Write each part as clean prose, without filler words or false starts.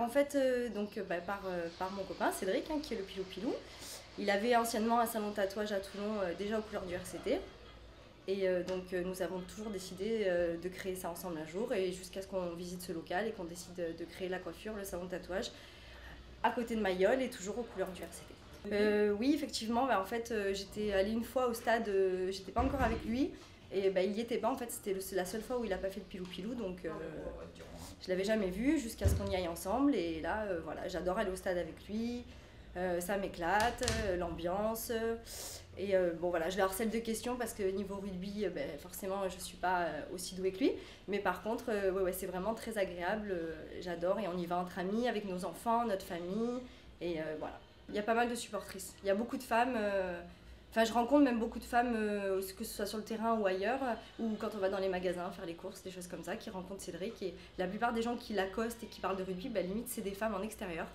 en fait, par mon copain Cédric, hein, qui est le Pilou Pilou. Il avait anciennement un salon de tatouage à Toulon, déjà aux couleurs du RCT. Et nous avons toujours décidé de créer ça ensemble un jour, et jusqu'à ce qu'on visite ce local et qu'on décide de créer la coiffure, le salon de tatouage, à côté de Mayol et toujours aux couleurs du RCT. Oui, effectivement, en fait, j'étais allée une fois au stade, j'étais pas encore avec lui. Et il y était pas, en fait, c'était la seule fois où il a pas fait le Pilou Pilou, donc je l'avais jamais vu jusqu'à ce qu'on y aille ensemble. Et là, voilà, j'adore aller au stade avec lui, ça m'éclate, l'ambiance. Et bon voilà, je le harcèle de questions parce que niveau rugby, forcément, je suis pas aussi douée que lui. Mais par contre, ouais, c'est vraiment très agréable, j'adore, et on y va entre amis, avec nos enfants, notre famille, et voilà. Il y a pas mal de supportrices, il y a beaucoup de femmes. Enfin, je rencontre même beaucoup de femmes, que ce soit sur le terrain ou ailleurs, ou quand on va dans les magasins faire les courses, des choses comme ça, qui rencontrent Cédric. Et la plupart des gens qui l'accostent et qui parlent de rugby, limite, c'est des femmes en extérieur.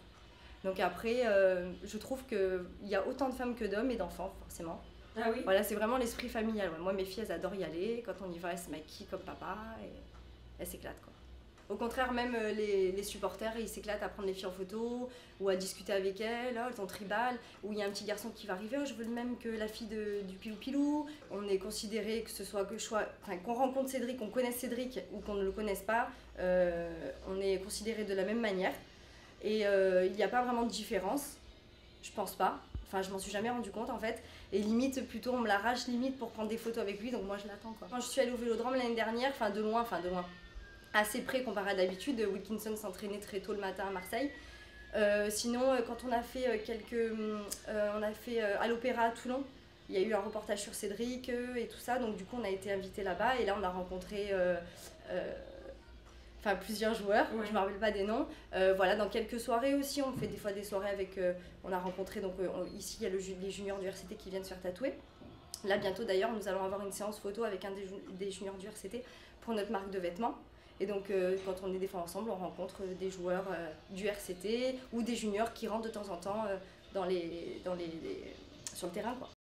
Donc après, je trouve qu'il y a autant de femmes que d'hommes et d'enfants, forcément. Ah oui. Voilà, c'est vraiment l'esprit familial. Ouais. Moi, mes filles, elles adorent y aller. Quand on y va, elles se maquillent comme papa et elles s'éclatent, quoi. Au contraire, même les supporters, ils s'éclatent à prendre les filles en photo ou à discuter avec elles. Elles sont tribales. Ou il y a un petit garçon qui va arriver, oh, je veux le même que la fille du Pilou Pilou. On est considéré, que ce soit qu'on rencontre Cédric, qu'on connaisse Cédric ou qu'on ne le connaisse pas, on est considéré de la même manière. Et il n'y a pas vraiment de différence, je pense pas. Enfin, je m'en suis jamais rendu compte en fait. Et limite, plutôt, on me l'arrache limite pour prendre des photos avec lui, donc moi je l'attends, quoi. Quand je suis allée au Vélodrome l'année dernière, de loin, assez près comparé à d'habitude, Wilkinson s'entraînait très tôt le matin à Marseille. Sinon, quand on a fait à l'Opéra à Toulon, il y a eu un reportage sur Cédric et tout ça, donc du coup on a été invités là-bas, et là on a rencontré plusieurs joueurs, ouais. Je ne me rappelle pas des noms. Voilà, dans quelques soirées aussi, on fait des fois des soirées avec... on a rencontré, ici il y a les juniors du RCT qui viennent se faire tatouer. Là bientôt d'ailleurs, nous allons avoir une séance photo avec un des juniors du RCT pour notre marque de vêtements. Et donc quand on est des fois ensemble, on rencontre des joueurs du RCT ou des juniors qui rentrent de temps en temps sur le terrain, quoi.